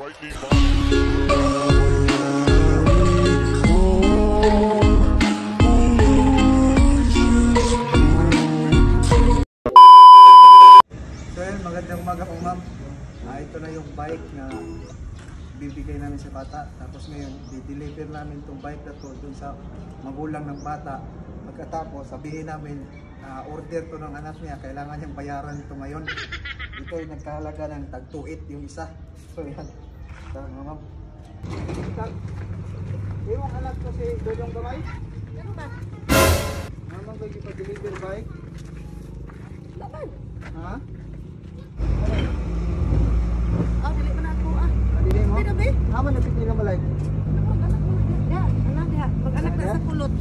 Magandang umaga po, ma'am. Ito na yung bike na bibigay namin sa bata. Tapos ngayon, di-deliver namin itong bike na to dun sa magulang ng bata. Pagkatapos, sabihin namin, order to ng anak niya, kailangan niyang bayaran ito ngayon. Ito ay nagkahalaga ng tag-2.8 yung isa. So yan. Tama, ma'am. Yung anak ko si Dodong Gamay? Ano ba? Ma'am, kayo pa-deliver bike? Laban. Ha? Dili pa na ako Dili mo? Dili na ba? Haman nagpipili na balay? Anak diha. Mag-anak na sa kulot.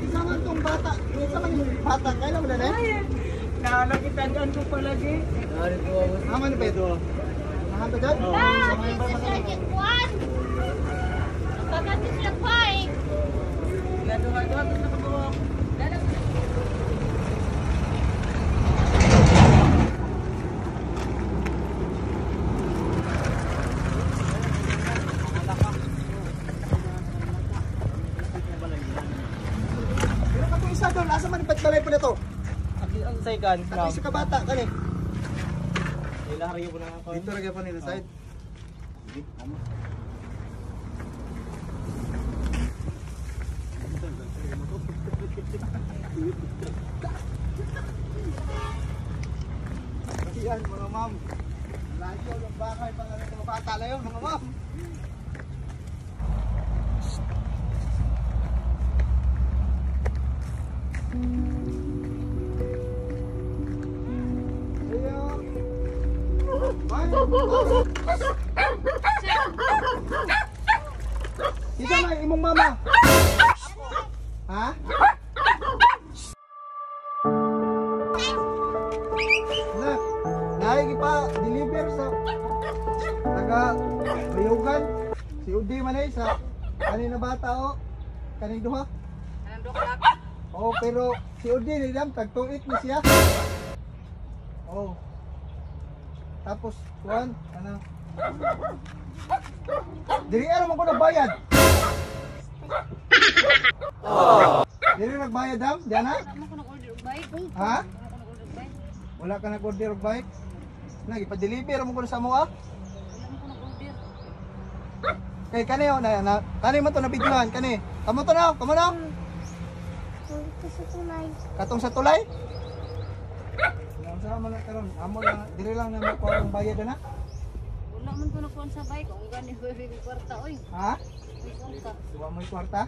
Isa man itong bata. Isa man yung bata. Kailan mo na na? Nakakitandaan ko palagi. Haman na ba ito? Nahan ba dyan? Pagkatis lang pa eh. Gaduha-duha ito na kabuwak. Pero kapag isa doon, asa man balay po na ito? Ang saigan. Kapag isa ka bata, kani? Ilahari po na ako. Dito lagyan po nila side. Sige, tama. Yan mga ma'am. Layo yung bakay pang mga bata na yun mga ma'am. Isa na imong mama. Ha? Nak, naigi pa deliver sa taga Bayugan. Si Udi man ay sa kanina bata o. Kaning duha. Anong duha lang? Oh, pero si Udi ni dam tag-tuit ni siya. Oh. Tapos kuan ana. Diri ara man ko nagbayad. Diri nagbayad dam, diana? Ano ko nag-order og bike? Ha? Ano ko nag-order og bike? Wala ka nag-order og bike? Nagi pa-deliver mo ko sa mo ah. Wala mo ko nag-order. Kay kani oh na kani man to na bidyohan kani. Kamo to na, kamo na. Katong sa tulay. Ang sa man karon, amo lang diri lang na mo ang bayad na. Wala man ko nakuha sa bike. Ang gani ko yung kwarta oy. Ha? May kwarta. Suwa mo yung kwarta?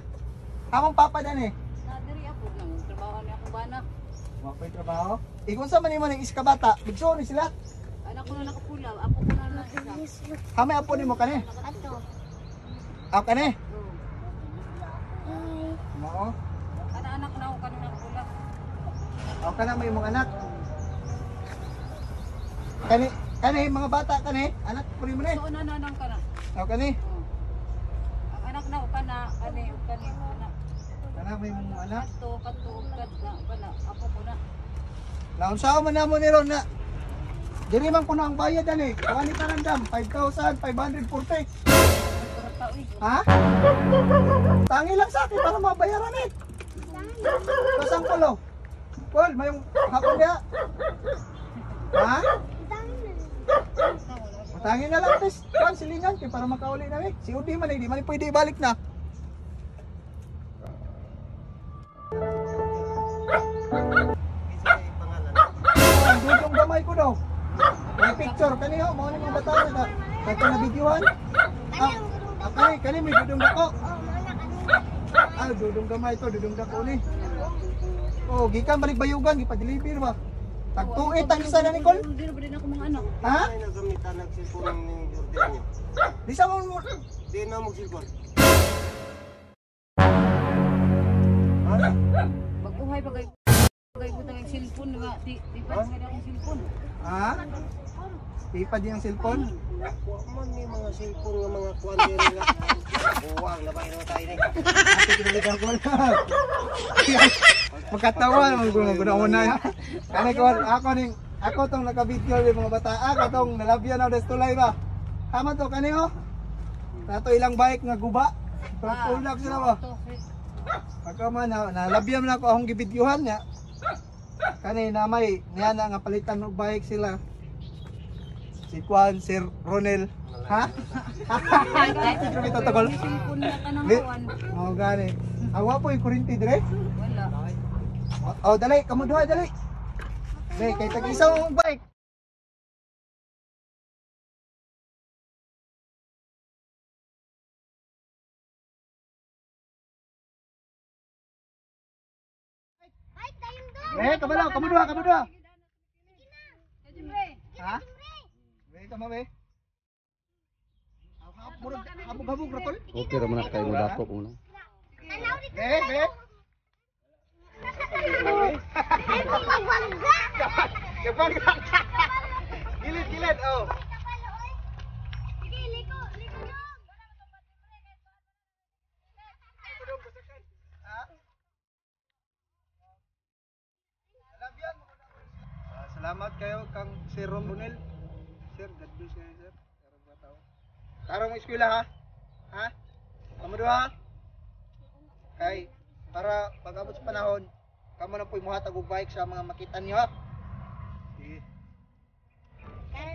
Among papa dan eh. Nadiri ako nang trabaho ni ako bana. Wa pa yung trabaho. Ikon sa man imo ning iska bata, bigso ni sila. Anak ko na nakapula. Apo ko na nasa. Hame apo nimo kani? Ato. Aw kani? Oh. Mao. Anak na ako kanina nakapula. Aw kana may imong anak. Kani mga bata kani, anak ko nimo ni. So nananang ka na. Aw kani. Oh. Ang anak na uka na ani uka ni na. Kana may imong anak. Kato ugad na uka na. Apo ko na. Naunsa man namo ni ron na. Diri man ko na ang bayad ani. Kani karandam 5,540. Kwarta oy. Ha? Tangi lang sa akin para mabayaran eh. Pasang pulo. Paul, may yung hapon niya. Ha? Tangi na lang tes. Kan silingan kay para makauli na eh. Si Udi man di man pwede ibalik na. Ang dudong gamay ko daw. May picture kaniho mo ni mga bata na. Kaya na videohan. Kani may dudong dako. Dudong gamay to, dudong dako ni. Oh, gikan balik Bayugan, gipa-deliver ba? Tag-tuit ang isa na Nicole. Hindi na ba din ako mga anak? Ha? Ay, nagamitan nagsilpon ng order niyo. Di sa mo. Di na magsilpon. Baguhay bagay butang cellphone nga, tipad nga akong cellphone. Ha? Ipad yung cellphone? Huwag man may mga cellphone nga mga kuwantero nga. Buwang na ba ino tayo ni? Ate, kinalikan ko na. Magkatawa, maguna-una. Kani ko, ako tong naka-video yung mga bata. Ako tong nalabyan ako destulay ba? Tama to, kani ho? Nato ilang bike nga guba. Pulak sila ba? Pagka man, nalabyan na ako akong gibidyuhan niya. Kani namay, niya na nga palitan ng bike sila. Si Juan, Sir Ronel. Ha? Ito kita tagol. Cellphone na ka ng Li- kawan. Oo gani. Awa po yung kurinti dire. Wala. Oh, dali, kamu duha dali. Dali, kay tag-isa mong bike. Kabalo, kamu duha. Ha? Kamu be. Habog-habog ra tol. Okay ra man kay mo dako muna. Be. Kapag gilid, oh. Salamat kayo kang Sir Ronel. Sir, God bless kayo, sir. Karong bata ko. Karong eskwela ha? Ha? Kamu duha? Kay para pag-abot sa panahon, kamo na po'y muhatag og bike sa mga makita niyo ha. Sige.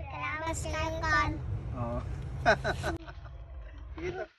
Salamat sa kan. Oo. Sige to.